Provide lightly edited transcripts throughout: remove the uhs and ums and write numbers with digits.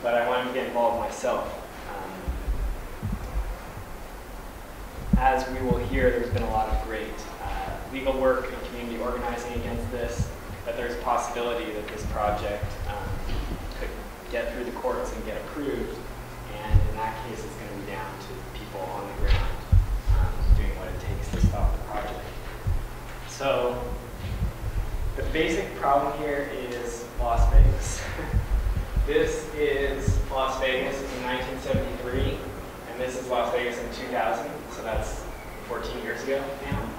but I wanted to get involved myself. As we will hear, there's been a lot of great legal work and community organizing against this, but there's a possibility that this project could get through the courts and get approved, and in that case it's going to be down to people on the ground doing what it takes to stop the project. So the basic problem here is Las Vegas. This is Las Vegas in 1973, and this is Las Vegas in 2000, so that's 14 years ago now.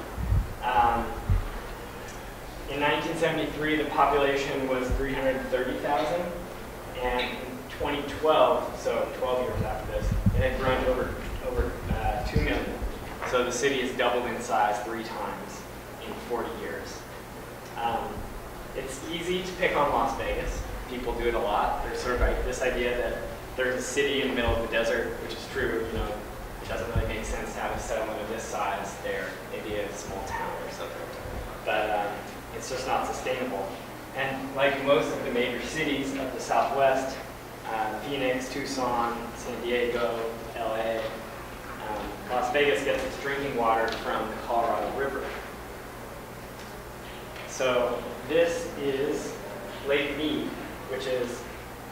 In 1973, the population was 330,000, and in 2012, so 12 years after this, it had grown to over 2 million. So the city has doubled in size 3 times in 40 years. It's easy to pick on Las Vegas. People do it a lot. There's sort of this idea that there's a city in the middle of the desert, which is true. You know, it doesn't really make sense to have a settlement of this size there. Maybe a small town or something. But it's just not sustainable. And like most of the major cities of the Southwest, Phoenix, Tucson, San Diego, LA, Las Vegas gets its drinking water from the Colorado River. So this is Lake Mead, which is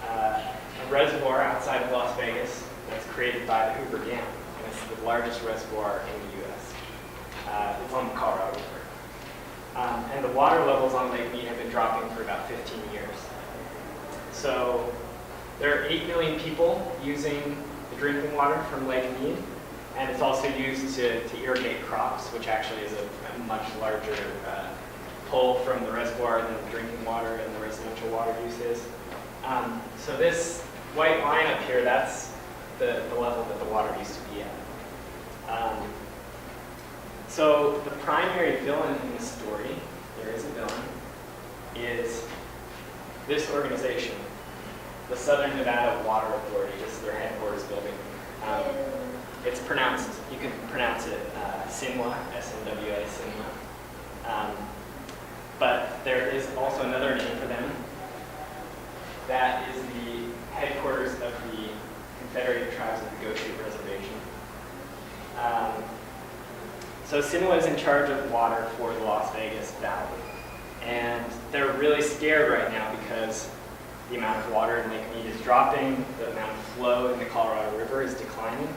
a reservoir outside of Las Vegas that's created by the Hoover Dam. And it's the largest reservoir in the U.S. It's on the Colorado River. And the water levels on Lake Mead have been dropping for about 15 years. So there are 8 million people using the drinking water from Lake Mead, and it's also used to irrigate crops, which actually is a much larger pull from the reservoir than the drinking water and the residential water use is. So this white line up here, that's the level that the water used to be at. So the primary villain in this story, there is a villain, is this organization, the Southern Nevada Water Authority. This is their headquarters building. It's pronounced, you can pronounce it Sinwa, S-N-W-A, Sinwa. But there is also another name for them. That is the headquarters of the Confederated Tribes of the Goshute Reservation. So Sinwa is in charge of water for the Las Vegas Valley. And they're really scared right now because the amount of water in Lake Mead is dropping, the amount of flow in the Colorado River is declining.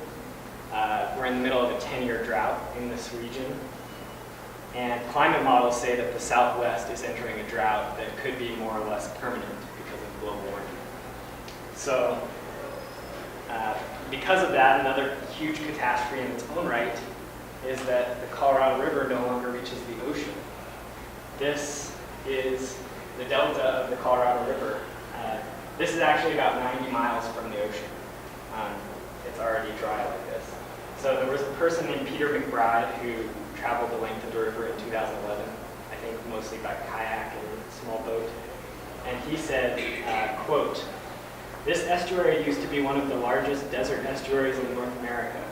We're in the middle of a 10-year drought in this region. And climate models say that the Southwest is entering a drought that could be more or less permanent because of global warming. So because of that, another huge catastrophe in its own right is that the Colorado River no longer reaches the ocean. This is the delta of the Colorado River. This is actually about 90 miles from the ocean. It's already dry like this. So there was a person named Peter McBride who traveled the length of the river in 2011, I think mostly by kayak and small boat. And he said, quote, "This estuary used to be one of the largest desert estuaries in North America.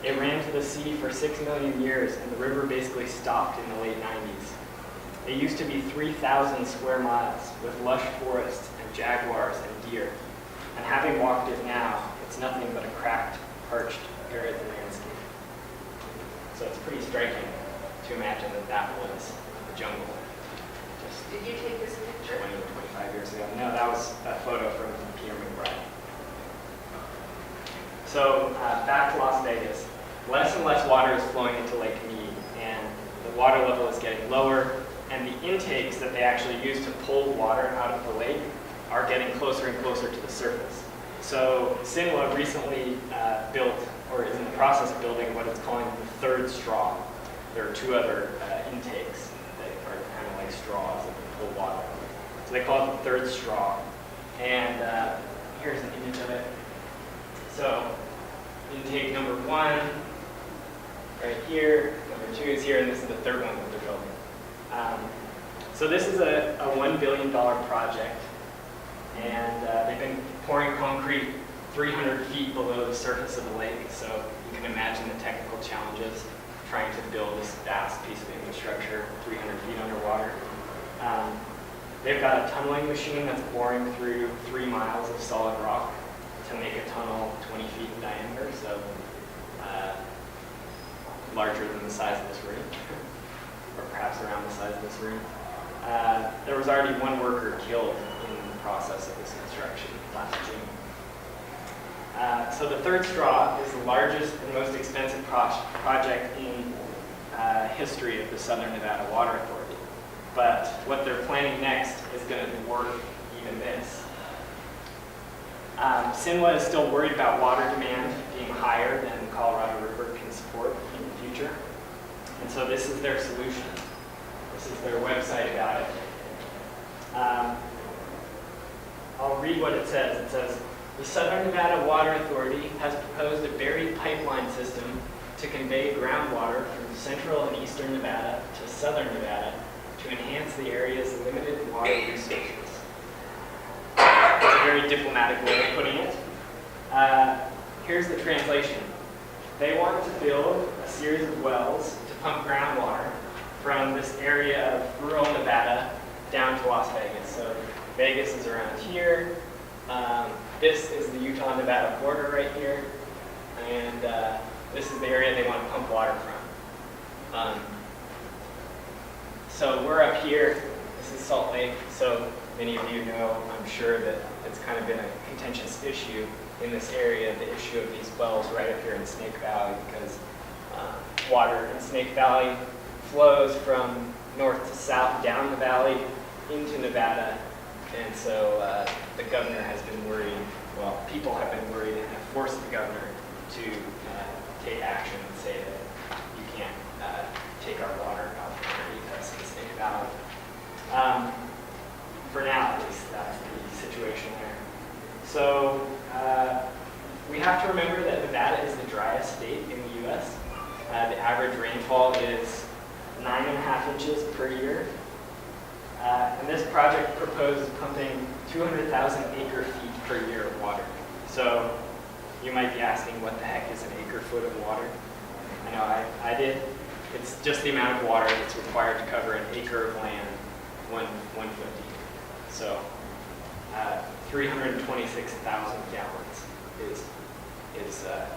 It ran to the sea for 6 million years, and the river basically stopped in the late 90s. It used to be 3,000 square miles with lush forests and jaguars and deer. And having walked it now, it's nothing but a cracked, parched, arid landscape." So it's pretty striking to imagine that that was the jungle. Did you take this picture? 20 or 25 years ago. No, that was a photo from Peter McBride. So back to Las Vegas. Less and less water is flowing into Lake Mead, and the water level is getting lower, and the intakes that they actually use to pull water out of the lake are getting closer and closer to the surface. So Sinwa recently built, or is in the process of building, what it's calling the third straw. There are 2 other intakes that are kind of like straws that can pull water. So they call it the third straw. And here's an image of it. So intake number 1, right here, number 2 is here, and this is the third one that they're building. So this is a $1 billion project, and they've been pouring concrete 300 feet below the surface of the lake, so you can imagine the technical challenges trying to build this vast piece of infrastructure 300 feet underwater. They've got a tunneling machine that's boring through 3 miles of solid rock larger than the size of this room, or perhaps around the size of this room. There was already one worker killed in the process of this construction last June. So the third straw is the largest and most expensive project in history of the Southern Nevada Water Authority. But what they're planning next is going to dwarf even this. Sinwa is still worried about water demand being higher than the Colorado River can support in the future. And so this is their solution. This is their website about it. I'll read what it says. It says, the Southern Nevada Water Authority has proposed a buried pipeline system to convey groundwater from central and eastern Nevada to southern Nevada to enhance the area's limited water resources. It's a very diplomatic way of putting it. Here's the translation. They want to build a series of wells to pump groundwater from this area of rural Nevada down to Las Vegas. So Vegas is around here. This is the Utah-Nevada border right here. And this is the area they want to pump water from. So we're up here. This is Salt Lake. So many of you know, I'm sure, that it's kind of been a contentious issue in this area, the issue of these wells right up here in Snake Valley, because water in Snake Valley flows from north to south down the valley into Nevada. And so the governor has been worried, well, people have been worried and have forced the governor to take action and say that you can't take our water out from us in Snake Valley. For now, at least, that's the situation there. So we have to remember that Nevada is the driest state in the U.S. The average rainfall is 9.5 inches per year. And this project proposes pumping 200,000 acre-feet per year of water. So you might be asking, what the heck is an acre-foot of water? I know I did. It's just the amount of water that's required to cover an acre of land, 150. So 326,000 gallons is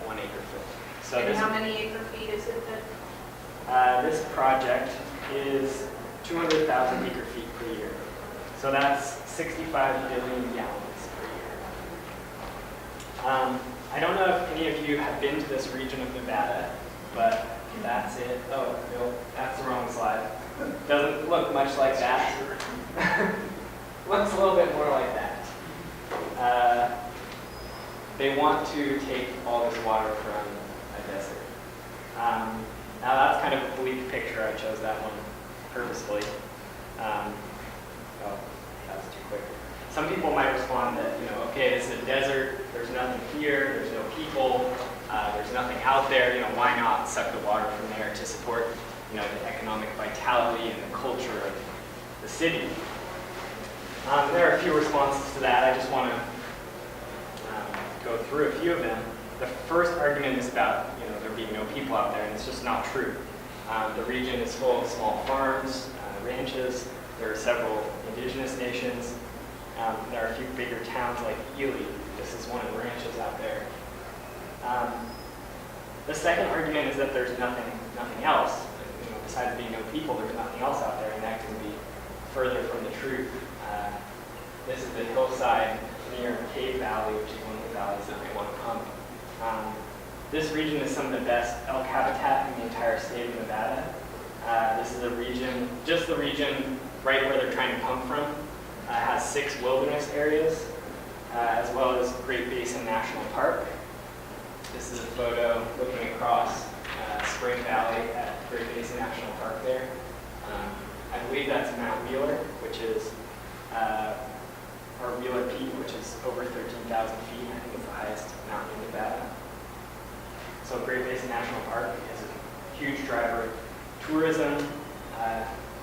1 acre-foot. So And how many acre-feet is it that? This project is 200,000 acre-feet per year. So that's 65 billion gallons per year. I don't know if any of you have been to this region of Nevada, but that's it. Oh, no, that's the wrong slide. Doesn't look much like that. Looks a little bit more like that. They want to take all this water from a desert. Now that's kind of a bleak picture. I chose that one purposefully. Oh, that was too quick. Some people might respond that, okay, this is a desert, there's nothing here, there's no people, there's nothing out there, why not suck the water from there to support, the economic vitality and the culture of the city. There are a few responses to that. I just want to go through a few of them. The first argument is about, there being no people out there, and it's just not true. The region is full of small farms, ranches. There are several indigenous nations. There are a few bigger towns like Ely. This is one of the ranches out there. The second argument is that there's nothing else. Besides being no people, there's nothing else out there, and that can be further from the truth. This is the hillside near Cave Valley, which is one of the valleys that they want to pump. This region is some of the best elk habitat in the entire state of Nevada. This is a region, just the region right where they're trying to pump from, has 6 wilderness areas, as well as Great Basin National Park. This is a photo looking across Spring Valley at Great Basin National Park there. I believe that's Mount Wheeler, which is, or Wheeler Peak, which is over 13,000 feet. I think it's the highest mountain in Nevada. So Great Basin National Park is a huge driver of tourism.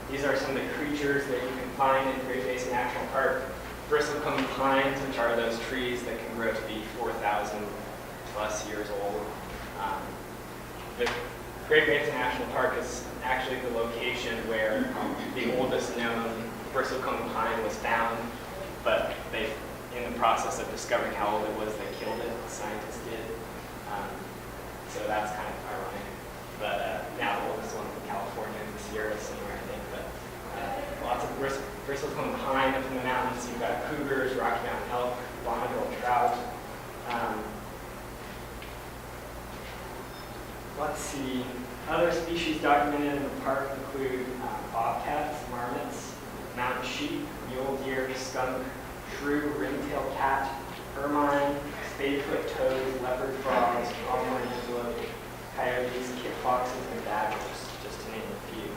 These are some of the creatures that you can find in Great Basin National Park. Bristlecone pines, which are those trees that can grow to be 4,000 plus years old. The Great Basin National Park is actually the location where the oldest known bristlecone pine was found, but they, in the process of discovering how old it was, they killed it, the scientists did. So that's kind of ironic. but now the oldest one's in California, in the Sierras somewhere, I think. But lots of bristlecone pine up in the mountains. You've got cougars, Rocky Mountain elk, bonneville trout. Let's see. Other species documented in the park include bobcats, marmots, mountain sheep, mule deer, skunk, shrew, ringtail cat, ermine, spadefoot toads, leopard frogs, pronghorn antelope, coyotes, kit foxes, and badgers, just to name a few.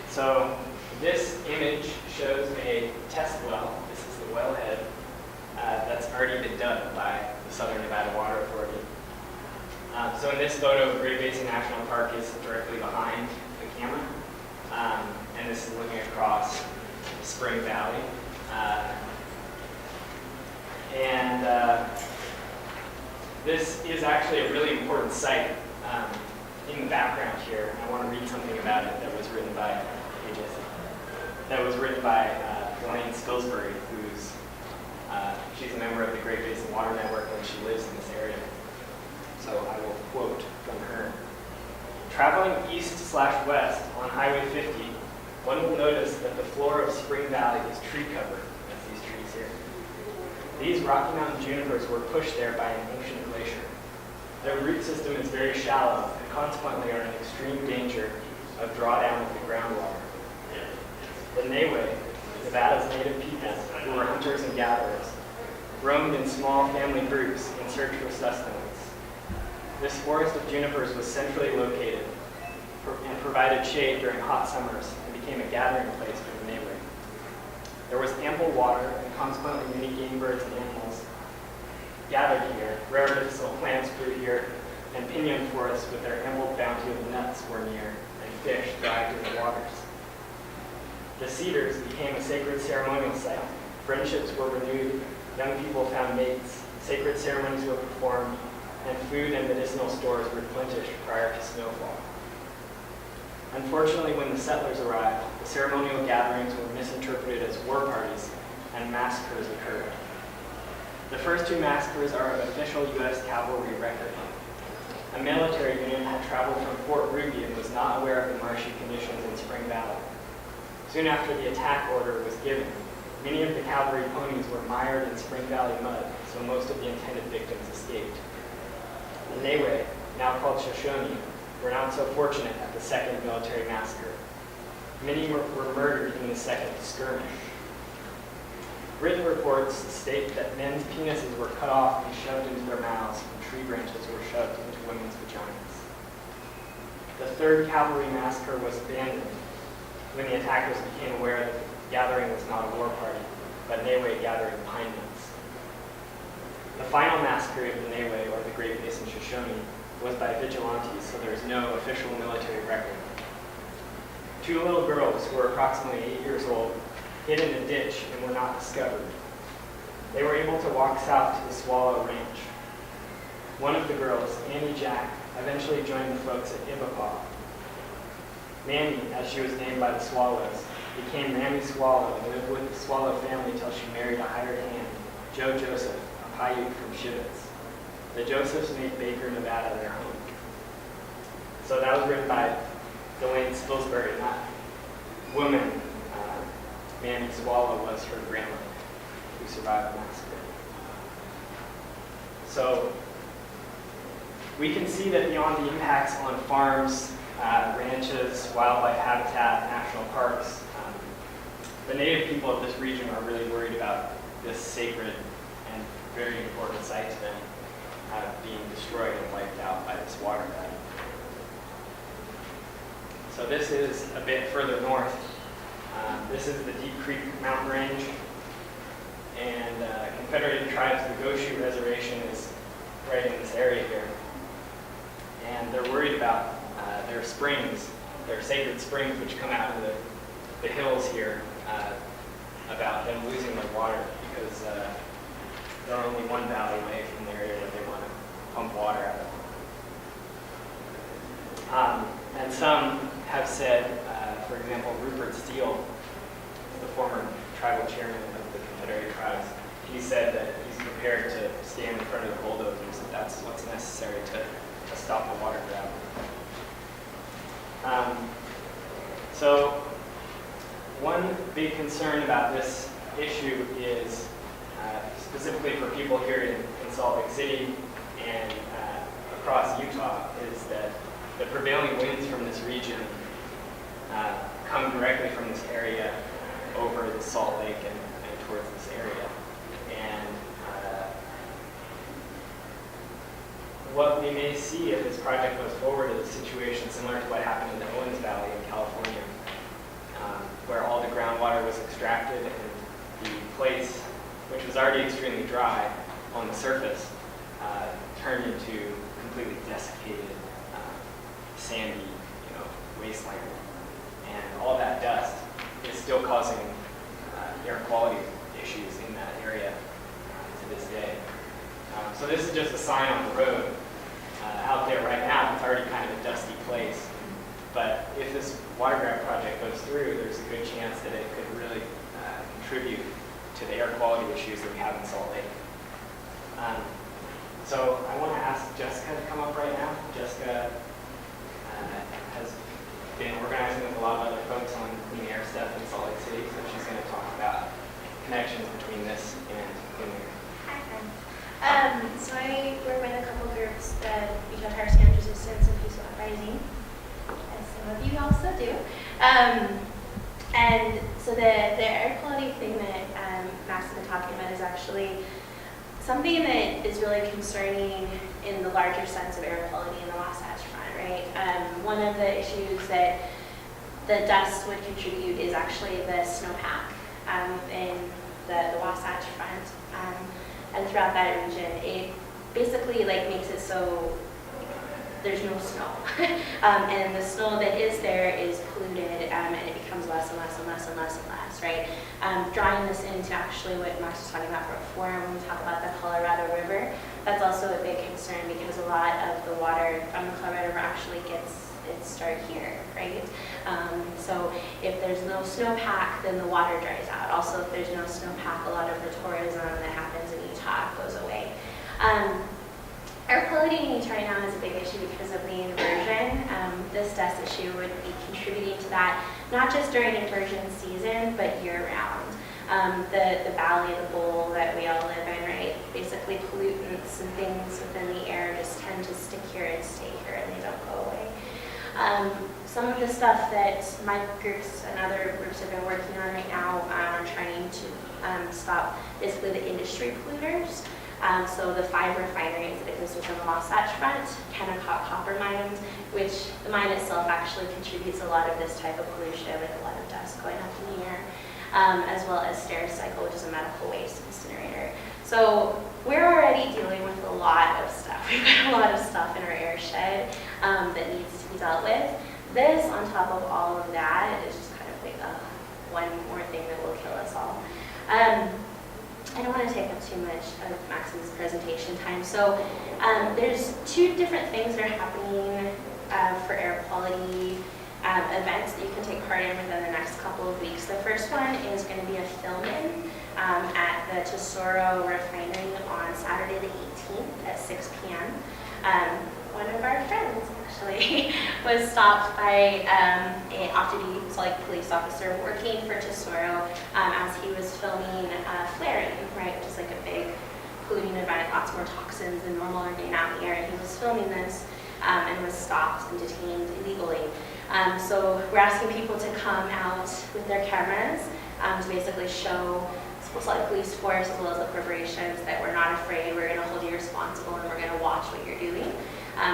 So this image shows a test well. This is the wellhead that's already been dug by the Southern Nevada Water Authority. So in this photo, Great Basin National Park is directly behind the camera, and this is looking across Spring Valley. This is actually a really important site in the background here. I want to read something about it that was written by Elaine Spilsbury, she's a member of the Great Basin Water Network and she lives in this area. So I will quote from her. Traveling east/west on Highway 50, one will notice that the floor of Spring Valley is tree covered. That's these trees here. These Rocky Mountain junipers were pushed there by an ancient glacier. Their root system is very shallow and consequently are in extreme danger of drawdown of the groundwater. The Nehweh, Nevada's native people, who were hunters and gatherers, roamed in small family groups in search for sustenance. This forest of junipers was centrally located and provided shade during hot summers and became a gathering place for the Nehweh. There was ample water and consequently many game birds and animals gathered here. Rare medicinal plants grew here, and pinyon forests with their ample bounty of nuts were near, and fish thrived in the waters. The cedars became a sacred ceremonial site. Friendships were renewed, young people found mates, sacred ceremonies were performed, and food and medicinal stores replenished prior to snowfall. Unfortunately, when the settlers arrived, the ceremonial gatherings were misinterpreted as war parties, and massacres occurred. The first two massacres are of official U.S. cavalry record. A military unit had traveled from Fort Ruby and was not aware of the marshy conditions in Spring Valley. Soon after the attack order was given, many of the cavalry ponies were mired in Spring Valley mud, so most of the intended victims escaped. The Nehweh, now called Shoshone, were not so fortunate at the second military massacre. Many were murdered in the second skirmish. Written reports state that men's penises were cut off and shoved into their mouths, and tree branches were shoved into women's vaginas. The third cavalry massacre was abandoned when the attackers became aware that the gathering was not a war party, but Nehweh gathering pine nuts. The final massacre of the Nehweh, or the Great Basin Shoshone, was by vigilantes, so there is no official military record. Two little girls who were approximately 8 years old hid in a ditch and were not discovered. They were able to walk south to the Swallow Ranch. One of the girls, Annie Jack, eventually joined the folks at Ibapaw. Mammy, as she was named by the Swallows, became Mammy Swallow and lived with the Swallow family until she married a hired hand, Joe Joseph, a Paiute from Shivitz. The Josephs made Baker, Nevada their home. So that was written by Elaine Spilsbury. And that woman, Mammy Swallow, was her grandmother who survived the massacre. So we can see that beyond the impacts on farms, ranches, wildlife habitat, national parks, the native people of this region are really worried about this sacred and very important site to them being destroyed and wiped out by this water bed. So this is a bit further north. This is the Deep Creek Mountain Range, and Confederated Tribes, the Goshu Reservation is right in this area here. And they're worried about their springs, their sacred springs, which come out of the hills here, about them losing their water because they're only one valley away from the area that they want to pump water out of. And some have said, for example, Rupert Steele, the former tribal chairman of the Confederate Tribes, he said that he's prepared to stand in front of the bulldozers, if that's what's necessary to stop the water grab. So one big concern about this issue is specifically for people here in Salt Lake City and across Utah is that the prevailing winds from this region come directly from this area over the Salt Lake and towards this area. And what we may see if this project goes forward is a situation similar to what happened in the Owens Valley in California, where all the groundwater was extracted and the place, which was already extremely dry on the surface, turned into completely desiccated, sandy, wasteland. And all that dust is still causing air quality issues in that area to this day. So this is just a sign on the road out there right now. It's already kind of a dusty place. But if this water grab project goes through, there's a good chance that it could really contribute to the air quality issues that we have in Salt Lake. So I want to ask Jessica to come up right now. Jessica has been organizing with a lot of other folks on clean air stuff in Salt Lake City, so she's going to talk about connections between this and clean air. Hi, friend. So I work with a couple groups, the Utah Tar Sands Resistance and Peaceful Uprising, as some of you also do. And so the air quality thing that Max has been talking about is actually something that is really concerning in the larger sense of air quality in the Wasatch Front, right? One of the issues that the dust would contribute is actually the snowpack in the Wasatch Front and throughout that region. It basically makes it so there's no snow. And the snow that is there is polluted and it becomes less and less and less and less and less, right? Drawing this into actually what Max was talking about before when we talk about the Colorado River, that's also a big concern because a lot of the water from the Colorado River actually gets its start here, right? So if there's no snowpack, then the water dries out. Also, if there's no snowpack, a lot of the tourism that happens in Utah goes away. Air quality in Utah right now is a big issue because of the inversion. This dust issue would be contributing to that, not just during inversion season, but year-round. The valley, the bowl that we all live in, right? Basically pollutants and things within the air just tend to stick here and stay here and they don't go away. Some of the stuff that my groups and other groups have been working on right now are trying to stop basically the industry polluters. So the 5 refineries that exist within the Wasatch Front, Kennecott copper mines, which the mine itself actually contributes a lot of this type of pollution with a lot of dust going up in the air, as well as Stericycle, which is a medical waste incinerator. So we're already dealing with a lot of stuff. We've got a lot of stuff in our air shed that needs to be dealt with. This, on top of all of that, is just kind of like one more thing that will kill us all. I don't want to take up too much of Max's presentation time. So there's 2 different things that are happening for air quality events that you can take part in within the next couple of weeks. The first one is going to be a fill-in at the Tesoro refinery on Saturday the 18th at 6 p.m. One of our friends actually was stopped by a off-duty police officer working for Tesoro as he was filming flaring, right, which is like a big polluting event, lots more toxins than normal are getting out in the air. And he was filming this and was stopped and detained illegally. So we're asking people to come out with their cameras to basically show police force as well as the corporations that we're not afraid, we're going to hold you responsible, and we're going to watch what you're doing.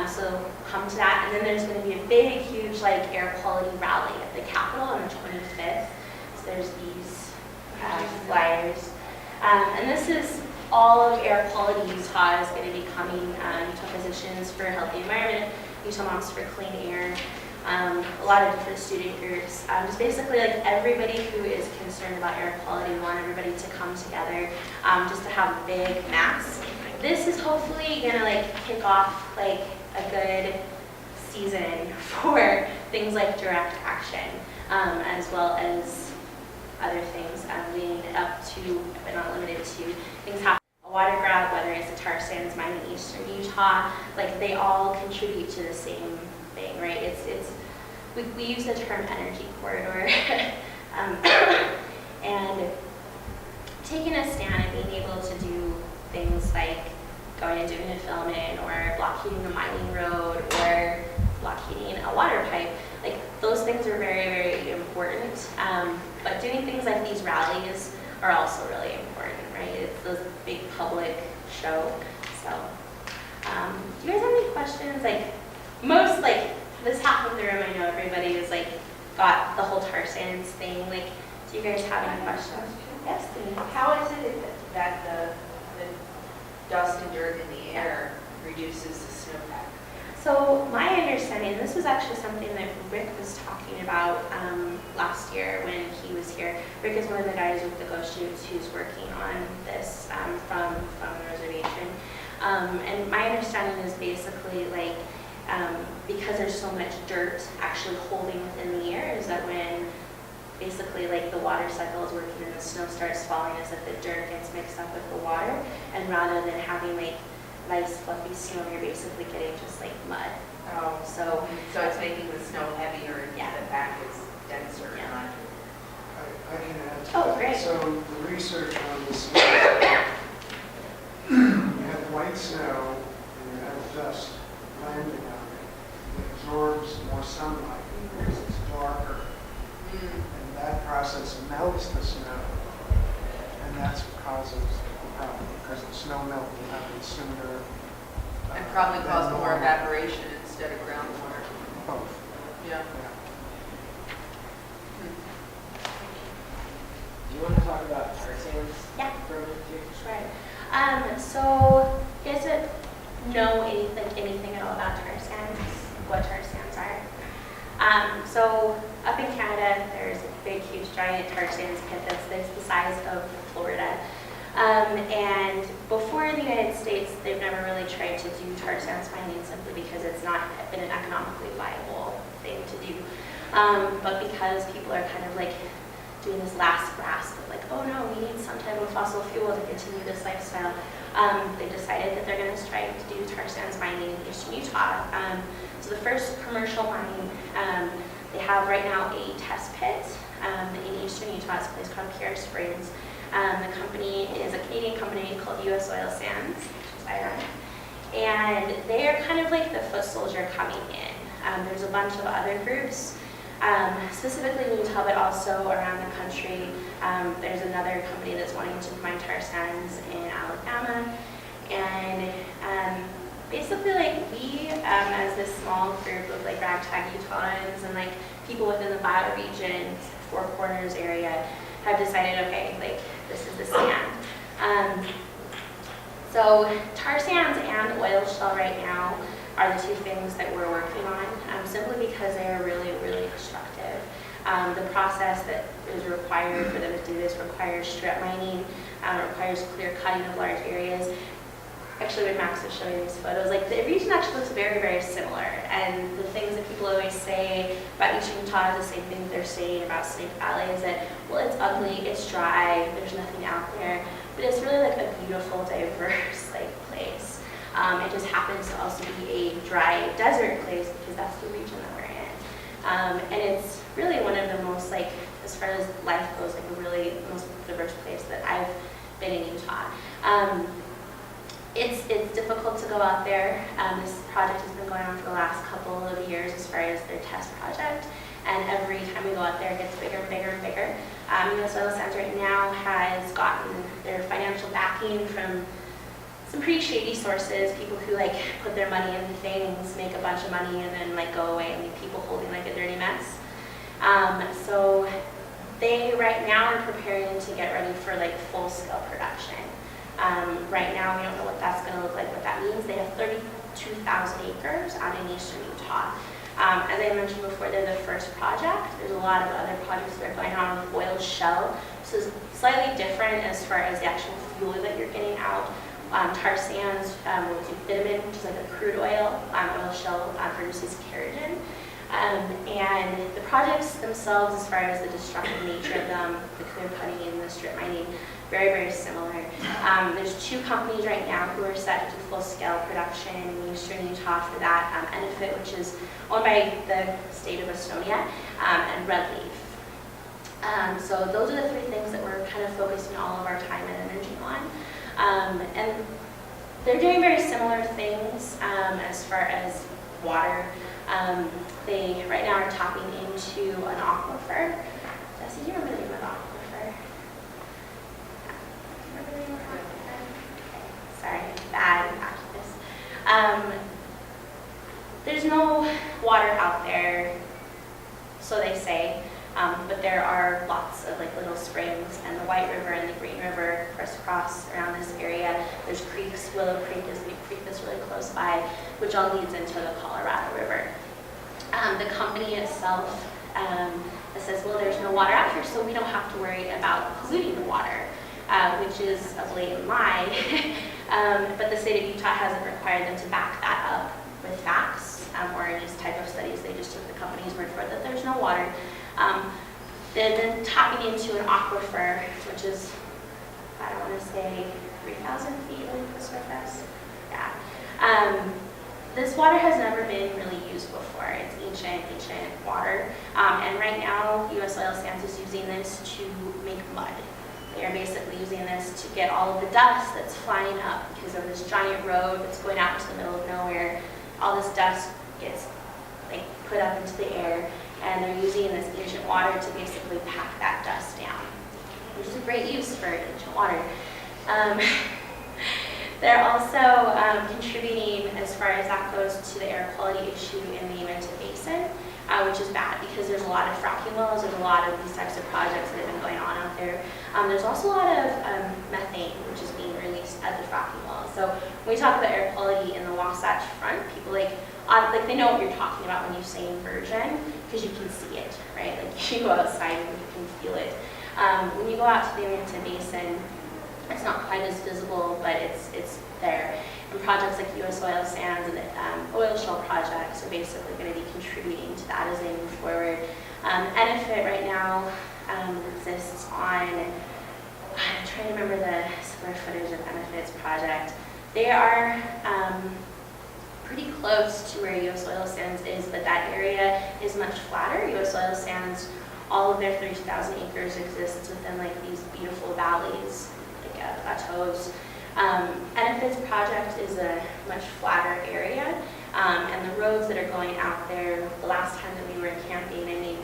So come to that, and then there's going to be a big, huge air quality rally at the Capitol on the 25th. So there's these flyers, and this is all of air quality Utah is going to be coming. Utah Physicians for a Healthy Environment, Utah Moms for Clean Air, a lot of different student groups. Just basically everybody who is concerned about air quality, we want everybody to come together just to have a big mass. This is hopefully going to kick off a good season for things like direct action, as well as other things leading up to, but not limited to, things happening. A water grab, whether it's a tar sands mine in eastern Utah, like they all contribute to the same thing, right? We use the term energy corridor. um, and taking a stand and being able to do things like going and doing a filament or blockading a mining road or blockading a water pipe, like those things are very, very important. But doing things like these rallies are also really important, right? It's those big public show. So, do you guys have any questions? Like most, like this half of the room, I know everybody is like got the whole tar sands thing. Like, do you guys have any questions? Yes, Denise. How is it that the dust and dirt in the air reduces the snowpack? So my understanding, this was actually something that Rick was talking about last year when he was here. Rick is one of the guys with the Ghost Shoots who's working on this from the reservation. And my understanding is basically like, because there's so much dirt actually holding within the air, is that when basically like the water cycle is working and the snow starts falling, is that the dirt gets mixed up with the water, and rather than having like nice fluffy snow, you're basically getting just like mud. Oh, So it's making the snow heavier and Yeah. the back is denser. Yeah. not- I can add to Oh, that. great. So the research on this, you have white snow and you have dust landing on it. It absorbs more sunlight because it's darker. And that process melts the snow. And that's what causes the problem, because the snow melt will happen sooner. And probably than cause more normal. evaporation instead of groundwater. Both, Yeah. yeah. Do you want to talk about tar sands Yeah. for a minute too? Sure. So you guys know anything at all about tar sands? What tar sands are? So up in Canada, there's a big, huge, giant tar sands pit that's the size of Florida. And before in the United States, they've never really tried to do tar sands mining simply because it's not been an economically viable thing to do. But because people are kind of like doing this last grasp of like, oh no, we need some type of fossil fuel to continue this lifestyle, they decided that they're going to strive to do tar sands mining in eastern Utah. So the first commercial mine, they have right now a test pit in eastern Utah. It's a place called Pierre Springs. The company is a Canadian company called U.S. Oil Sands, which is ironic. And they are kind of like the foot soldier coming in. There's a bunch of other groups, specifically in Utah, but also around the country. There's another company that's wanting to mine tar sands in Alabama. And basically, like we, as this small group of like ragtag Utahns and like people within the bioregion, Four Corners area, have decided, okay, like this is the sand. So tar sands and oil shell right now are the two things that we're working on, simply because they are really, really destructive. The process that is required for them to do this requires strip mining, requires clear cutting of large areas. Actually, when Max was showing these photos, like the region actually looks very, very similar. And the things that people always say about Eastern Utah is the same thing that they're saying about Snake Valley, is that, well, it's ugly, it's dry, there's nothing out there. But it's really like a beautiful, diverse like place. It just happens to also be a dry desert place because that's the region that we're in. And it's really one of the most, like, as far as life goes, like a really most diverse place that I've been in Utah. It's difficult to go out there. This project has been going on for the last couple of years as far as their test project. And every time we go out there, it gets bigger and bigger and bigger. U.S. Oil Sands right now has gotten their financial backing from some pretty shady sources, people who like put their money into things, make a bunch of money, and then like go away and leave people holding like a dirty mess. So they right now are preparing to get ready for like full-scale production. Right now, we don't know what that's going to look like, what that means. They have 32,000 acres out in eastern Utah. As I mentioned before, they're the first project. There's a lot of other projects that are going on with oil shell. So it's slightly different as far as the actual fuel that you're getting out. Tar sands will do bitumen, which is like a crude oil. Oil shell produces kerosene. And the projects themselves, as far as the destructive nature of them, the clear cutting and the strip mining, very, very similar. There's 2 companies right now who are set to full-scale production in eastern Utah for that, Enefit, which is owned by the state of Estonia, and Redleaf. So those are the 3 things that we're kind of focusing all of our time and energy on. And they're doing very similar things as far as water. They right now are tapping into an aquifer. Jesse, do you remember the name of the aquifer? Remember the name of the aquifer? Okay, sorry, bad accuracy. There's no water out there, so they say, but there are lots of like little springs, and the White River and the Green River crisscross around this area. There's creeks. Willow Creek is a big creek that's really close by, which all leads into the Colorado River. The company itself says, well, there's no water out here, so we don't have to worry about polluting the water, which is a blatant lie. But the state of Utah hasn't required them to back that up with facts or in these type of studies. They just took the company's word for it that there's no water. Then tapping into an aquifer, which is, I don't want to say 3,000 feet beneath the surface. Yeah. This water has never been really used before. It's ancient water. And right now, U.S. Oil Sands is using this to make mud. They are basically using this to get all of the dust that's flying up because of this giant road that's going out into the middle of nowhere. All this dust gets like put up into the air, and they're using this ancient water to basically pack that dust down, which is a great use for ancient water. They're also contributing, as far as that goes, to the air quality issue in the Uinta Basin, which is bad because there's a lot of fracking wells, there's a lot of these types of projects that have been going on out there. There's also a lot of methane, which is being released at the fracking wells. So when we talk about air quality in the Wasatch Front, people like they know what you're talking about when you say inversion, because you can see it, right? Like you go outside and you can feel it. When you go out to the Uinta Basin, it's not quite as visible, but it's there. And projects like U.S. Oil Sands and the oil shale projects are basically going to be contributing to that as they move forward. Enefit right now exists on, I'm trying to remember the square footage of Enefit's project. They are pretty close to where U.S. Oil Sands is, but that area is much flatter. U.S. Oil Sands, all of their 30,000 acres exists within like these beautiful valleys, like plateaus. Enefit's project is a much flatter area, and the roads that are going out there, the last time that we were camping, I mean,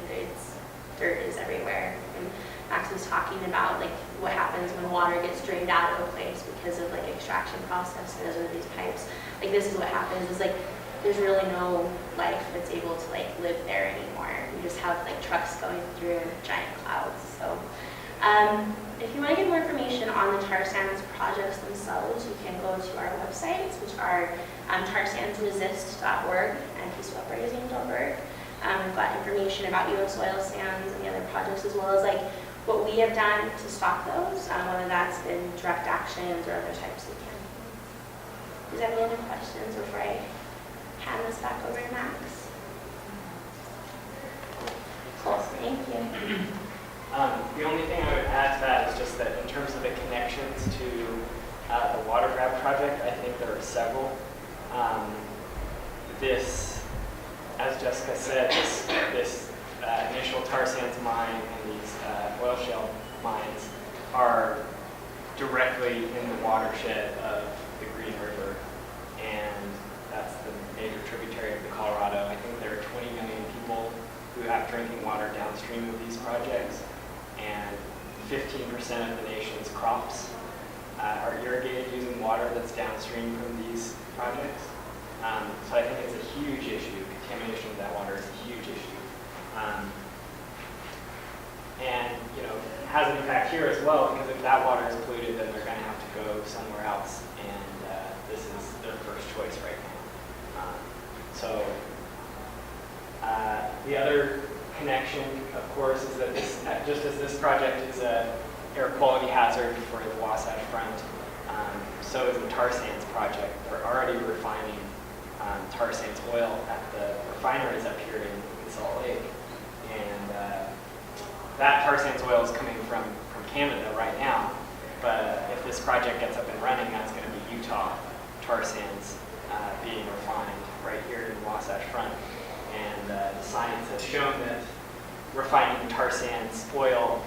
dirt is everywhere. And Max was talking about like what happens when water gets drained out of a place because of like extraction processes or these pipes. Like this is what happens, is like there's really no life that's able to like live there anymore. You just have like trucks going through and giant clouds. So if you want to get more information on the tar sands projects themselves, you can go to our websites, which are tarsandsresist.org and peacefuluprising.org. We've got information about U.S. Oil Sands and the other projects, as well as like what we have done to stop those, whether that's been direct actions or other types of campaigns. Does anyone have any questions before I hand this back over to Max? Cool, thank you. The only thing I would add to that is just that in terms of the connections to the water grab project, I think there are several. This, as Jessica said, this initial tar sands mine and these oil shale mines are directly in the watershed of the Green River, and that's the major tributary of the Colorado. I think there are 20 million people who have drinking water downstream of these projects, and 15% of the nation's crops are irrigated using water that's downstream from these projects. So I think it's a huge issue. Contamination of that water is a huge issue. And it has an impact here as well, because if that water is polluted, then they're going to have to go somewhere else, and this is their first choice right now. So the other connection, of course, is that this, just as this project is an air quality hazard for the Wasatch Front, so is the tar sands project. They're already refining tar sands oil at the refineries up here in Salt Lake, and that tar sands oil is coming from Canada right now, But if this project gets up and running, that's going to be Utah tar sands being refined right here in Wasatch Front. And the science has shown that refining tar sands oil,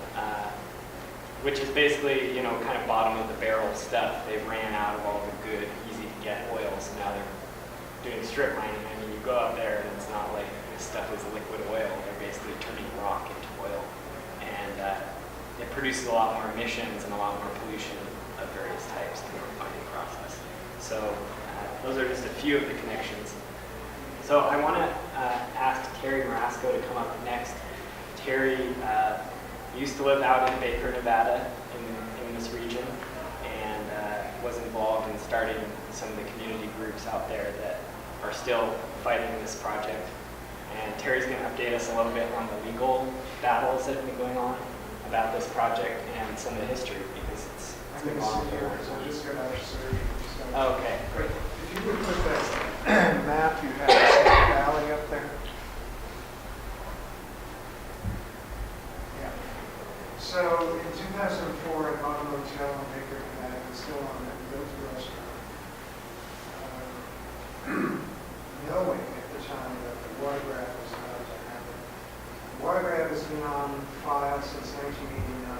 which is basically, kind of bottom of the barrel stuff. They've ran out of all the good, easy to get oils, and now they're doing strip mining. I mean, you go out there and it's not like this stuff is liquid oil. They're basically turning rock into oil. And it produces a lot more emissions and a lot more pollution of various types in the refining process. So those are just a few of the connections. So I want to ask Terry Marasco to come up next. Terry used to live out in Baker, Nevada, in this region, and was involved in starting some of the community groups out there that are still fighting this project. And Terry's going to update us a little bit on the legal battles that have been going on about this project and some of the history, because it's been long. I just got out of surgery. So. Oh, okay. Great. If you would put that map you have, Snake Valley up there. Yeah. So in 2004, I bought a motel in Baker, Nevada. It's still on it. Built a restaurant. Knowing at the time that the water grab was about to happen. The water grab has been on file since 1989.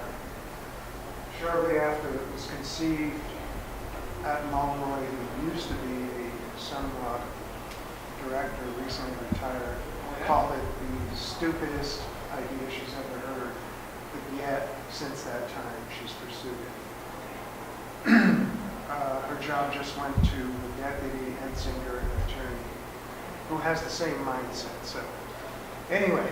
Shortly after it was conceived at Mulroy, who used to be a Sunrock director, recently retired, called it the stupidest idea she's ever heard, but yet, since that time, she's pursued it. Her job just went to the deputy and singer and attorney, who has the same mindset. So, anyway,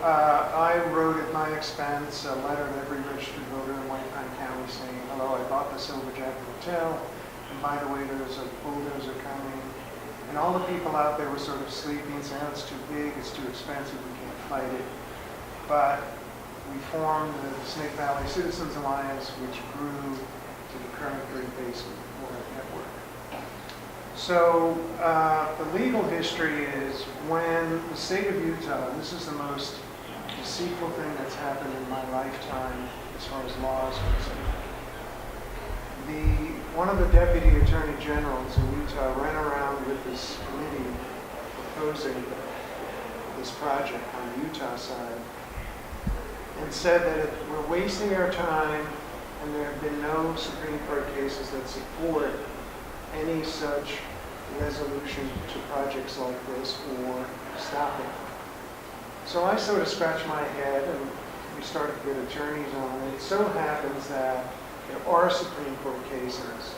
I wrote at my expense a letter to every registered voter in White Pine County saying, hello, I bought the Silver Jacket Hotel, and by the way, there's a bulldozer coming. And all the people out there were sort of sleeping, saying, oh, it's too big, it's too expensive, we can't fight it. But we formed the Snake Valley Citizens Alliance, which grew to the current Great Basin Water Network. So the legal history is when the state of Utah, and this is the most deceitful thing that's happened in my lifetime as far as law is concerned. One of the deputy attorney generals in Utah ran around with this committee proposing this project on the Utah side and said that we're wasting our time and there have been no Supreme Court cases that support any such resolution to projects like this or stopping them. So I sort of scratched my head and we started to get attorneys on it. It so happens that there are Supreme Court cases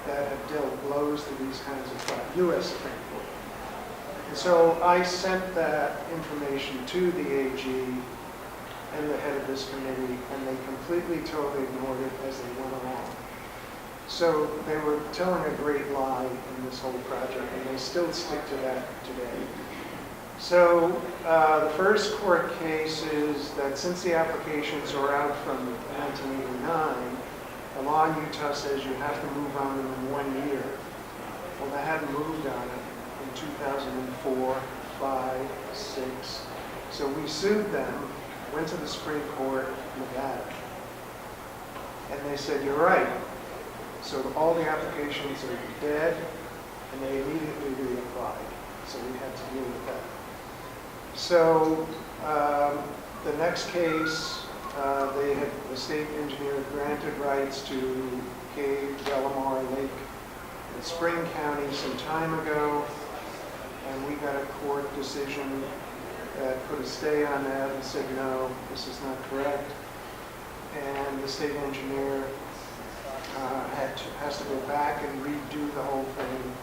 that have dealt blows to these kinds of projects, U.S. Supreme Court. And so I sent that information to the AG and the head of this committee, and they completely, totally ignored it as they went along. So they were telling a great lie in this whole project, and they still stick to that today. So the first court case is that since the applications are out from 1989, the law in Utah says you have to move on them in 1 year. Well, they hadn't moved on it in 2004, 5, 6. So we sued them, went to the Supreme Court, Nevada. And they said, you're right. So all the applications are dead, and they immediately reapplied. So we had to deal with that. So the next case, the state engineer granted rights to Cave, Delamar Lake in Spring County some time ago, and we got a court decision that put a stay on that and said, no, this is not correct. And the state engineer has to go back and redo the whole thing.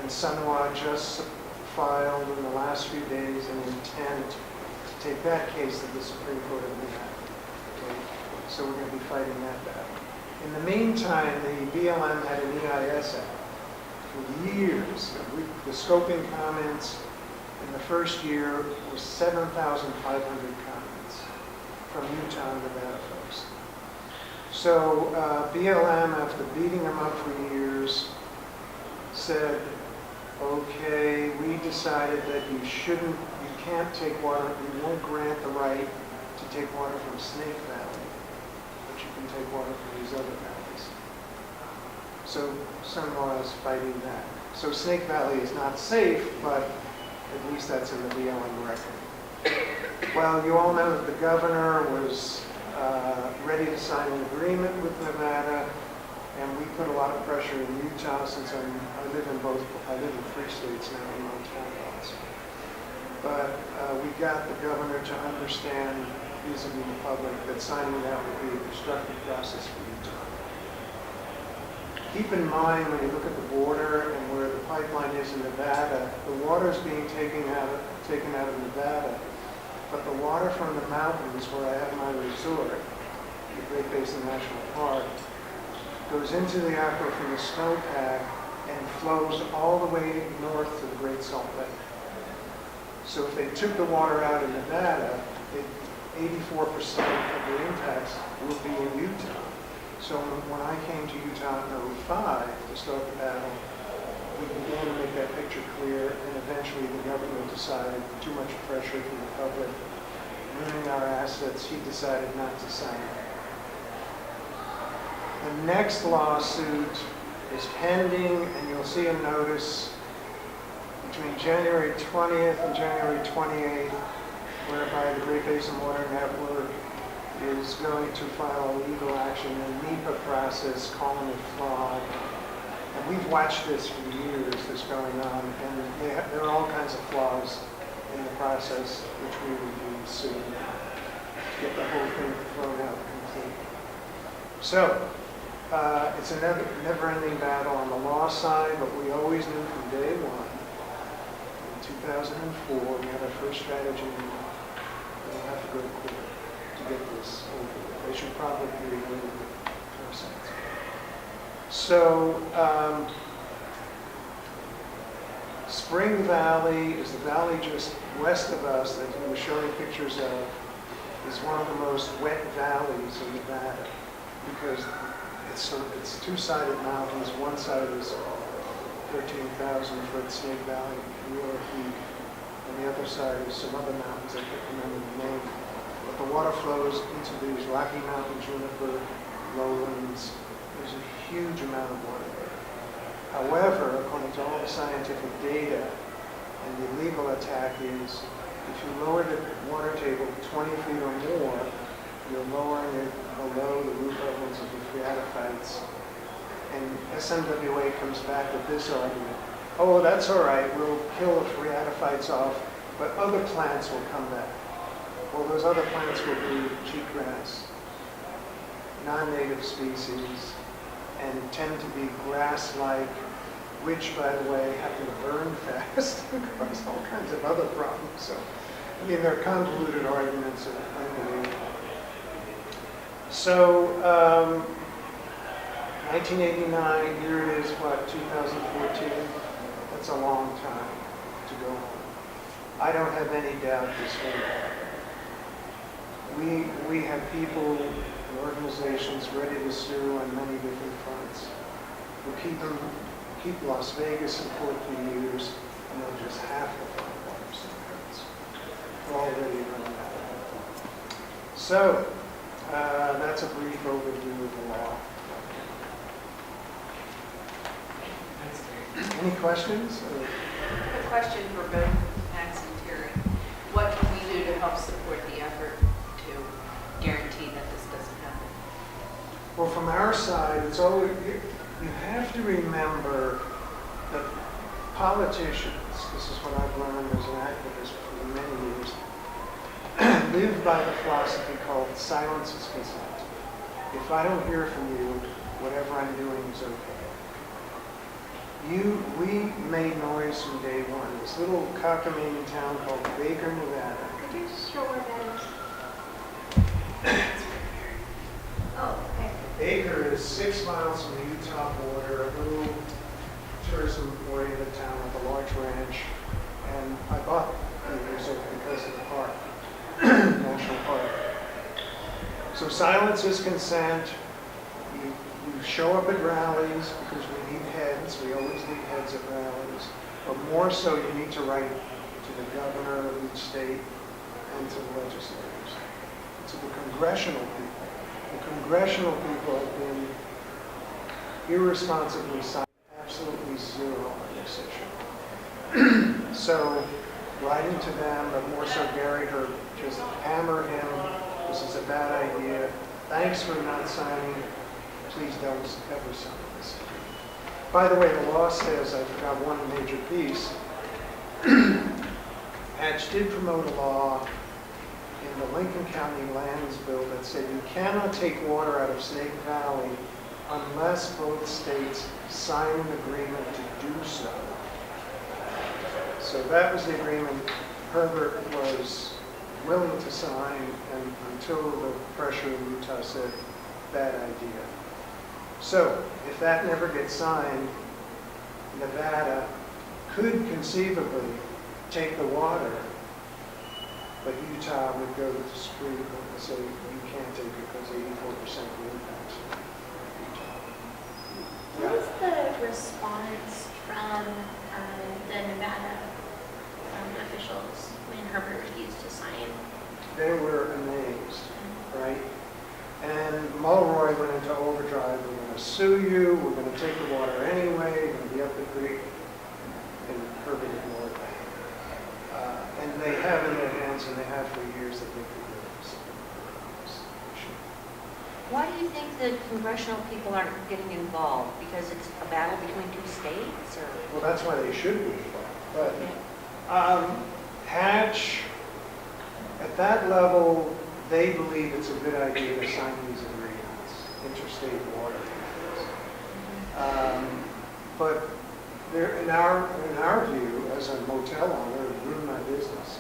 And Sunwa just filed in the last few days an intent to take that case to the Supreme Court of Nevada. Okay? So we're going to be fighting that battle. In the meantime, the BLM had an EIS Act for years. The scoping comments in the first year was 7,500 comments from Utah and Nevada folks. So BLM, after beating them up for years, said, okay, we decided that you can't take water, we won't grant the right to take water from Snake Valley, but you can take water from these other valleys. So Sunlaw is fighting that. So Snake Valley is not safe, but at least that's in the BLM record. Well, you all know that the governor was ready to sign an agreement with Nevada, and we put a lot of pressure in Utah since I live in 3 states now in Montana also. But we got the governor to understand vis-a-vis the public that signing that would be a destructive process for Utah. Keep in mind when you look at the border and where the pipeline is in Nevada, the water is being taken out of Nevada, but the water from the mountains where I have my resort, the Great Basin National Park, goes into the aquifer from the snowpack and flows all the way north to the Great Salt Lake. So if they took the water out of Nevada, 84% of the impacts will be in Utah. So when I came to Utah in 2005 to start the battle, we began to make that picture clear, and eventually the government decided too much pressure from the public, ruining our assets. He decided not to sign it. The next lawsuit is pending, and you'll see a notice between January 20th and January 28th, whereby the Great Basin Water Network is going to file a legal action in the NEPA process, calling it fraud. And we've watched this for years, this going on, and there are all kinds of flaws in the process, which we will be soon to get the whole thing thrown out completely. So, it's a never-ending battle on the law side, but we always knew from day one, in 2004, we had our first strategy meeting. We'll have to go to court to get this over with. They should probably be a little bit more sense. So, Spring Valley is the valley just west of us that we were showing pictures of, is one of the most wet valleys in Nevada because it's two-sided mountains. One side is 13,000-foot Snake Valley, real peak, and the other side is some other mountains I can't remember the name. But the water flows into these Rocky Mountain juniper lowlands. There's a huge amount of water there. However, according to all the scientific data, and the legal attack is, if you lower the water table 20 feet or more, you're lowering it below the root levels of the phreatophytes. And SMWA comes back with this argument. Oh, that's all right, we'll kill the phreatophytes off, but other plants will come back. Well, those other plants will be cheatgrass, non-native species, and tend to be grass-like, which, by the way, happen to burn fast and cause all kinds of other problems. So, I mean, they're convoluted arguments and unbelievable. So, 1989, here it is, 2014? That's a long time to go on. I don't have any doubt this will happen. We have people and organizations ready to sue on many different fronts. We'll keep Las Vegas in court for years, and they'll just have to find water standards. We're already running out of time. So, that's a brief overview of the law. Any questions? A question for both Max and Terry. What can we do to help support the effort to guarantee that this doesn't happen? Well, from our side, it's always, you have to remember that politicians, this is what I've learned as an activist for many years, live by the philosophy called silence is consent. If I don't hear from you, whatever I'm doing is okay. We made noise from day one. This little cockamamie town called Baker, Nevada. Could you just show where that is? Oh, okay. Baker is 6 miles from the Utah border, a little tourism-oriented town with a large ranch. And I bought the resort because of the park, national park. So silence is consent. You show up at rallies because we need heads. We always need heads at rallies. But more so, you need to write to the governor of each state and to the legislators, to the congressional people. The congressional people have been irresponsibly silent, absolutely zero on this issue. So, writing to them, but more so Gary, her just hammer him, this is a bad idea. Thanks for not signing. Please don't ever sign this. By the way, the law says, I forgot one major piece, Hatch did promote a law in the Lincoln County Lands Bill that said you cannot take water out of Snake Valley unless both states sign an agreement to do so. So that was the agreement Herbert was willing to sign, and until the pressure in Utah said, bad idea. So if that never gets signed, Nevada could conceivably take the water, but Utah would go to the Supreme Court and say, you can't take it because 84% of the impacts are Utah. What was the response from the Nevada officials when Herbert refused to sign? They were amazed, right? And Mulroy went into overdrive. We're going to sue you. We're going to take the water anyway. We're going to be up the creek. And Herbert ignored that. And they have in their hands, and they have for years, that they could do this issue. Why do you think that congressional people aren't getting involved? Because it's a battle between two states, or? Well, that's why they should be involved. But Hatch, at that level, they believe it's a good idea to sign these agreements, interstate water agreements. But there, in our view, as a motel owner, it ruined my business.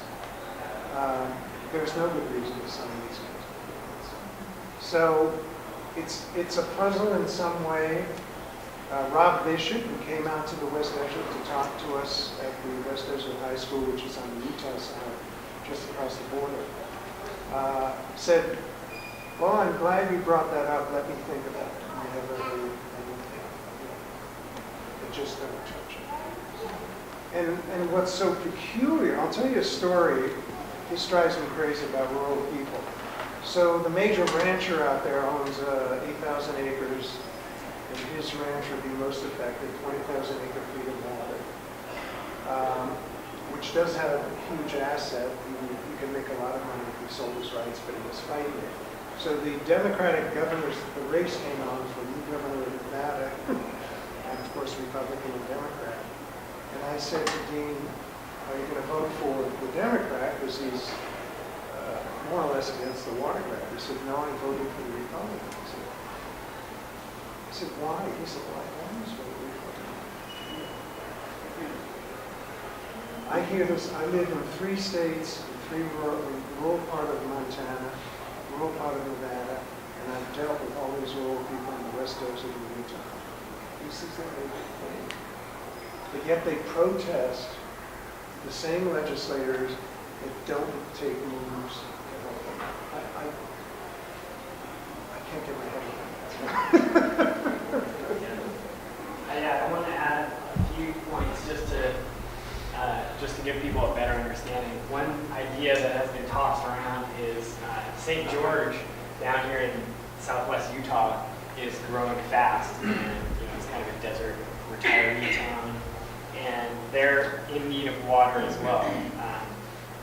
There's no good reason to sign these agreements. So it's a puzzle in some way. Rob Bishop, who came out to the West Desert to talk to us at the West Desert High School, which is on the Utah side, just across the border, said, well, I'm glad you brought that up. Let me think about it. We have anything. But just don't touch it. And what's so peculiar, I'll tell you a story. This drives me crazy about rural people. So the major rancher out there owns 8,000 acres, and his ranch would be most affected, 20,000 acre-feet of water, which does have a huge asset. You can make a lot of money if he sold his rights, but he was fighting it. So the Democratic governors, the race came on for new governor of Nevada, and of course Republican and Democrat. And I said to Dean, are you going to vote for the Democrat because he's more or less against the water grab? He said, no, I'm voting for the Republican. I said, why? He said, well, I always vote for the Republican. I hear this, I live in 3 states, in rural part of Montana, rural part of Nevada, and I've dealt with all these rural people in the West Desert of Utah. This is that major thing. But yet they protest the same legislators that don't take moves. I can't get my head around that. Yeah, I want to add a few points just to give people a better understanding. One idea that has been tossed around is St. George down here in southwest Utah is growing fast, and it's kind of a desert retiree town, and they're in need of water as well.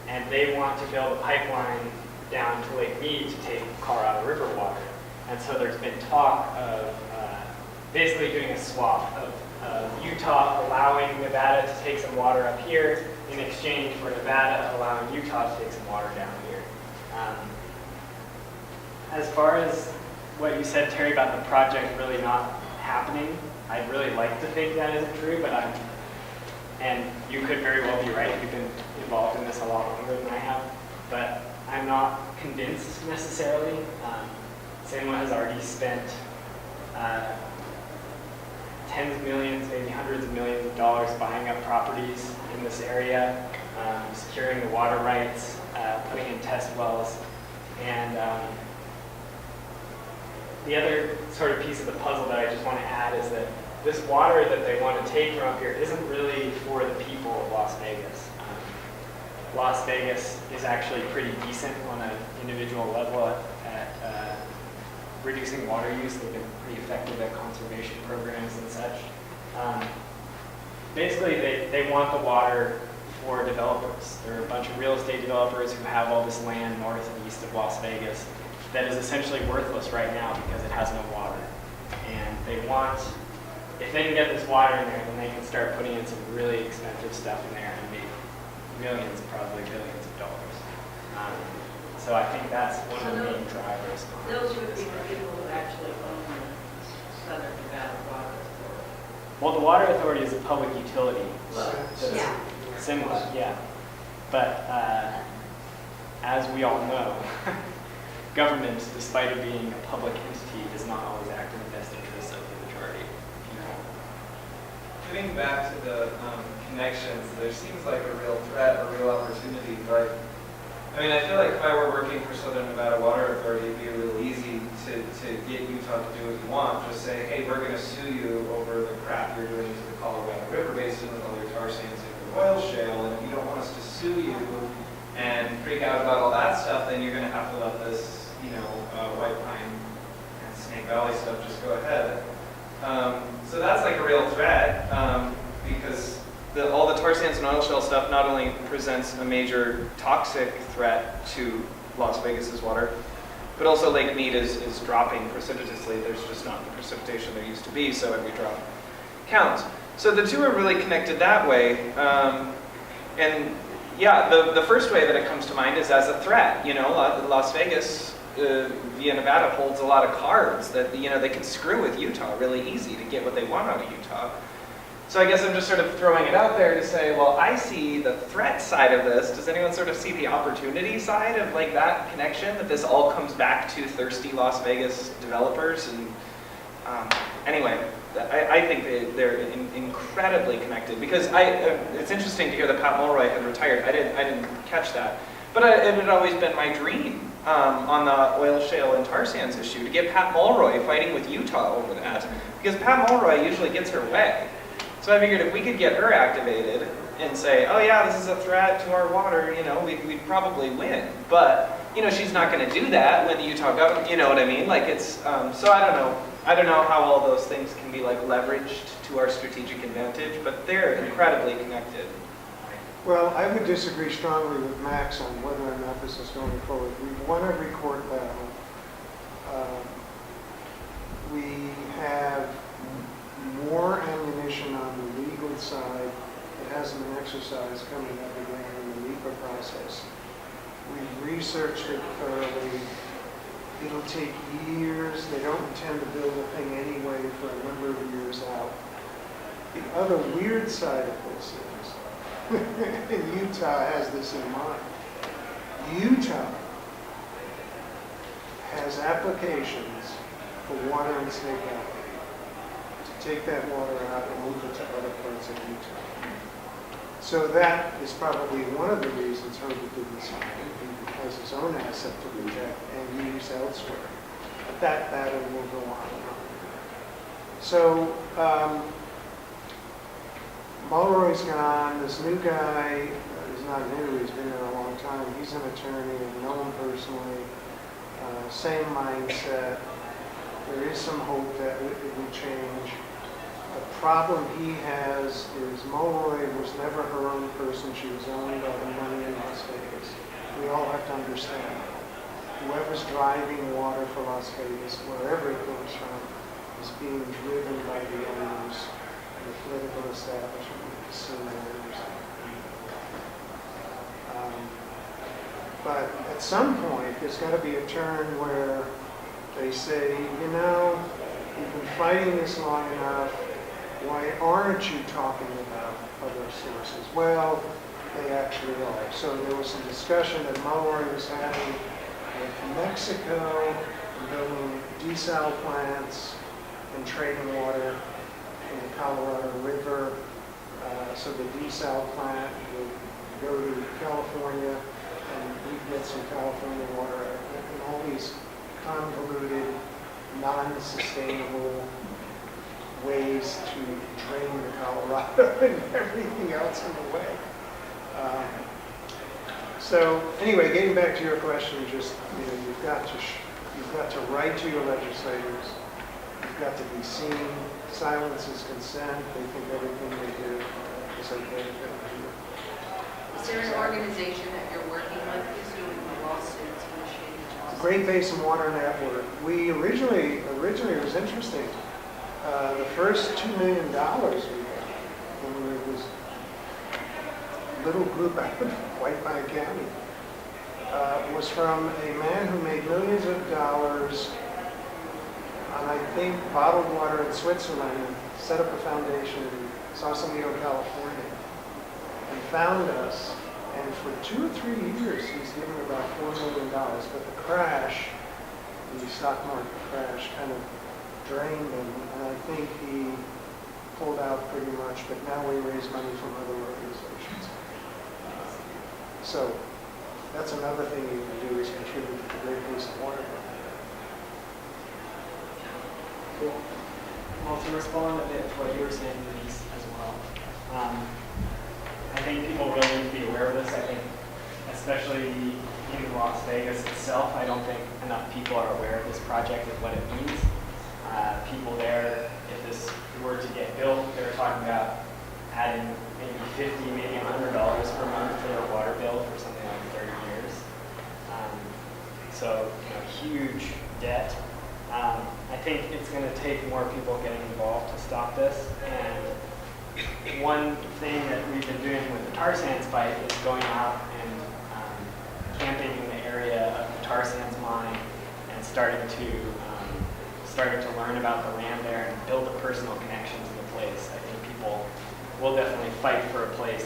And they want to build a pipeline down to Lake Mead to take Colorado River water. And so there's been talk of basically doing a swap of Utah allowing Nevada to take some water up here in exchange for Nevada allowing Utah to take some water down here. As far as what you said, Terry, about the project really not happening, I'd really like to think that isn't true, and you could very well be right. You've been involved in this a lot longer than I have, but I'm not convinced necessarily. Samoa has already spent tens of millions, maybe hundreds of millions of dollars buying up properties in this area, securing the water rights, putting in test wells, and the other sort of piece of the puzzle that I just want to add is that this water that they want to take from up here isn't really for the people of Las Vegas. Las Vegas is actually pretty decent on an individual level at reducing water use. They've been pretty effective at conservation programs and such. Basically, they want the water for developers. There are a bunch of real estate developers who have all this land north and east of Las Vegas that is essentially worthless right now because it has no water. And they want, if they can get this water in there, then they can start putting in some really expensive stuff in there and make millions, probably billions of dollars. So I think that's one of the main drivers. Those would be the people who actually own the Southern Nevada Water Authority. Well, the water authority is a public utility. Well, That's yeah. similar, yeah. But as we all know, government, despite it being a public entity, does not always act in the best interests of the majority of people. Getting back to the connections, there seems like a real threat, a real opportunity. Like, I mean, I feel like if I were working for Southern Nevada Water Authority, it'd be real easy to get Utah to do what you want. Just say, hey, we're going to sue you over the crap you're doing to the Colorado River Basin with all your tar sands and your oil shale, and if you don't want us to sue you and freak out about all that stuff, then you're going to have to let this, White Pine and Snake Valley stuff just go ahead. So that's like a real threat because all the tar sands and oil shale stuff not only presents a major toxic threat to Las Vegas's water, but also Lake Mead is dropping precipitously. There's just not the precipitation there used to be, so every drop counts. So the two are really connected that way. And yeah, the first way that it comes to mind is as a threat. Las Vegas via Nevada holds a lot of cards that they can screw with Utah really easy to get what they want out of Utah. So I guess I'm just sort of throwing it out there to say, well, I see the threat side of this. Does anyone sort of see the opportunity side of like that connection, that this all comes back to thirsty Las Vegas developers? And anyway, I think they're incredibly connected because it's interesting to hear that Pat Mulroy had retired. I didn't catch that, but it had always been my dream on the oil shale and tar sands issue to get Pat Mulroy fighting with Utah over that, because Pat Mulroy usually gets her way. So I figured if we could get her activated and say, oh yeah, this is a threat to our water, we'd probably win. But, she's not going to do that when the Utah government, you know what I mean? Like it's, so I don't know. I don't know how all those things can be like leveraged to our strategic advantage, but they're incredibly connected. Well, I would disagree strongly with Max on whether or not this is going forward. We've won every court battle. We have more ammunition on the legal side that hasn't been exercised coming up again in the NEPA process. We've researched it thoroughly. It'll take years. They don't intend to build a thing anyway for a number of years out. The other weird side of this is, and Utah has this in mind, Utah has applications for water in Snake Valley to take that water out and move it to other parts of Utah. So that is probably one of the reasons Herbert didn't sign it, because his own asset to reject and use elsewhere. But that battle will go on and on. So Mulroy's gone. This new guy is not new. He's been there a long time. He's an attorney. I know him personally. Same mindset. There is some hope that it will change. The problem he has is Mulroy was never her own person. She was owned by the money in Las Vegas. We all have to understand that. Whoever's driving water for Las Vegas, wherever it comes from, is being driven by the owners and the political establishment, the casino owners. But at some point, there's got to be a turn where they say, you've been fighting this long enough. Why aren't you talking about other sources? Well, they actually are. So there was some discussion that Mulroy was having with Mexico, building desal plants and trading water in the Colorado River. So the desal plant would go to California and we'd get some California water and all these convoluted, non-sustainable ways to drain the Colorado and everything else in the way. So anyway, getting back to your question, just you've got to You've got to write to your legislators. You've got to be seen. Silence is consent. They think everything they do is okay. Is there an organization that you're working with who's doing the lawsuits, initiating lawsuits? Great Basin Water Network. We originally it was interesting. The first $2 million we got when there was a little group out of White Pine County was from a man who made millions of dollars on, I think, bottled water in Switzerland, and set up a foundation in Sausalito, California, and found us. And for 2 or 3 years, he's given about $4 million. But the crash, the stock market crash, kind of drained him, and I think he pulled out pretty much. But now we raise money from other organizations. So that's another thing you can do, is contribute to the Great Basin Water Program. Cool. Well, to respond a bit to what you were saying, Denise, as well. I think people really need to be aware of this. I think, especially in Las Vegas itself, I don't think enough people are aware of this project and what it means. People there, if this were to get built, they were talking about adding maybe $50, maybe $100 per month to their water bill for something like 30 years. So, huge debt. I think it's going to take more people getting involved to stop this. And one thing that we've been doing with the tar sands fight is going out and camping in the area of the tar sands mine and starting to learn about the land there and build a personal connection to the place. I think people will definitely fight for a place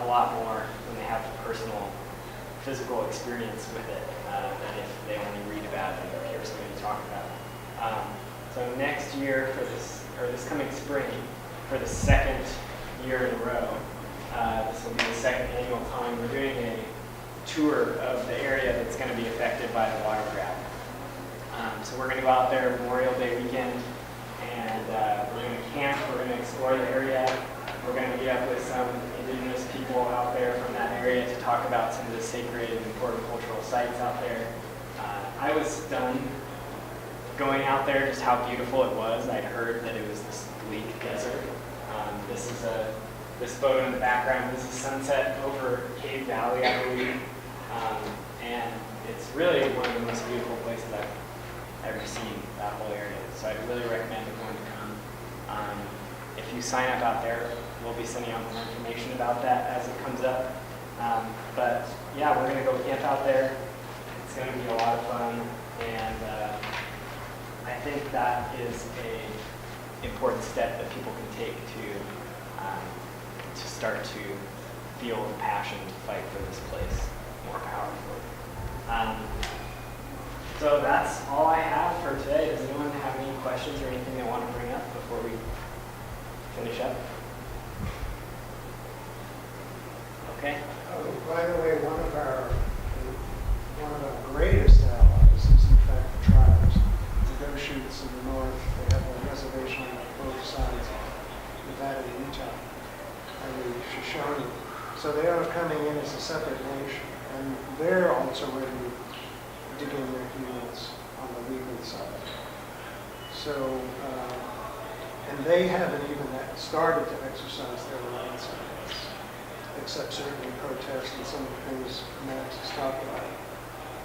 a lot more when they have personal, physical experience with it than if they only read about it or hear somebody talk about it. So next year this coming spring, for the second year in a row, this will be the second annual time, we're doing a tour of the area that's going to be affected by the water grab. So we're going to go out there Memorial Day weekend, and we're going to camp, we're going to explore the area, we're going to meet up with some indigenous people out there from that area to talk about some of the sacred and important cultural sites out there. I was stunned going out there, just how beautiful it was. I'd heard that it was this bleak desert. This photo in the background, this is sunset over Cave Valley, I believe. And it's really one of the most beautiful places I've ever seen, that whole area. So I really recommend everyone to come. If you sign up out there, we'll be sending out more information about that as it comes up. But yeah, we're going to go camp out there. It's going to be a lot of fun. And I think that is a important step that people can take to start to feel the passion to fight for this place more powerfully. So that's all I have for today. Does anyone have any questions or anything they want to bring up before we finish up? Okay. Oh, by the way, one of our greatest allies is in fact the tribes. The Goshutes in the north, they have a reservation on both sides of Nevada and Utah, and the Shoshone. So they are coming in as a separate nation, and they're also already digging their heels on the legal side. So, and they haven't even started to exercise their rights on this, except certainly protest and some of the things Max has talked about.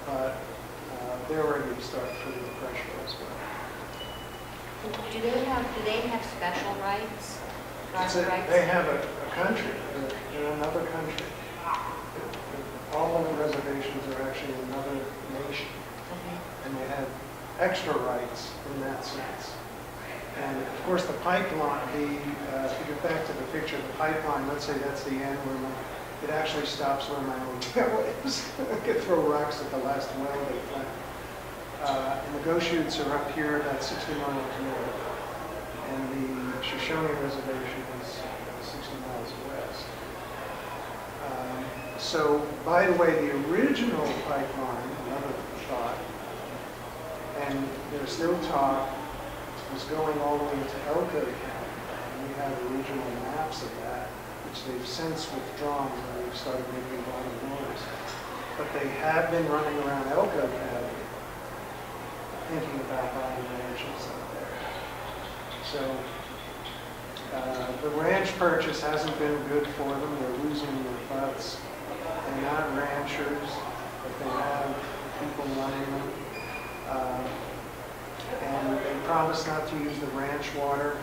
But they're ready to start putting the pressure as well. Do they have special rights? They have a country. They're another country. All of the reservations are actually another nation, and they have extra rights in that sense. And of course, the pipeline. If you get back to the picture of the pipeline, let's say that's the end where it actually stops where my hotel is. I could throw rocks at the last well they found. And the Goshutes are up here about 60 miles north, and the Shoshone Reservation is 60 miles west. So, by the way, the original pipeline, another thought, and there's still talk, was going all the way into Elko County. And we have original maps of that, which they've since withdrawn when they've started making a lot of noise. But they have been running around Elko County thinking about buying ranches up there. So the ranch purchase hasn't been good for them. They're losing their butts. They're not ranchers, but they have people running them. And they promise not to use the ranch water,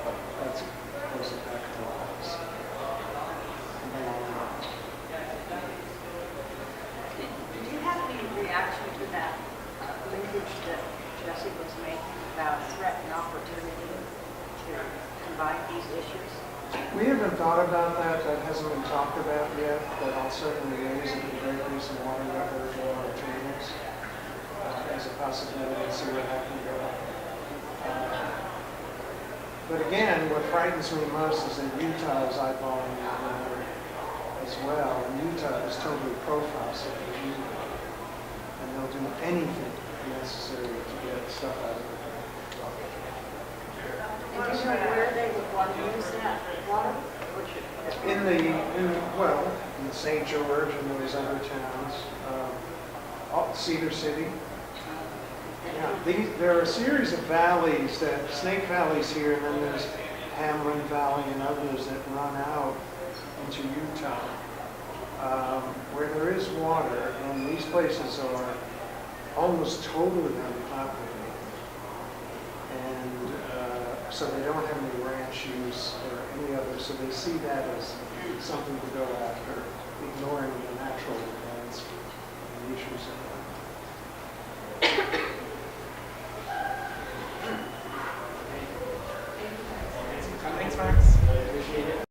but that's goes back to us. Did you have any reaction to that linkage that Jesse was making about threat and opportunity to combine these issues? We haven't thought about that. That hasn't been talked about yet, but I'll certainly raise it in the Great Basin Water Record or tables as a possibility and see what happens there. But again, what frightens me most is that Utah is eyeballing the water as well. And Utah is totally pro-fossil, and they'll do anything necessary to get stuff out of it. And do you know where they would want to use that water? In St. George and those other towns, Cedar City. Yeah, there are a series of valleys, Snake Valley's here, and then there's Hamlin Valley and others that run out into Utah, where there is water, and these places are almost totally unpopulated. And so they don't have any ranch use or any other, so they see that as something to go after, ignore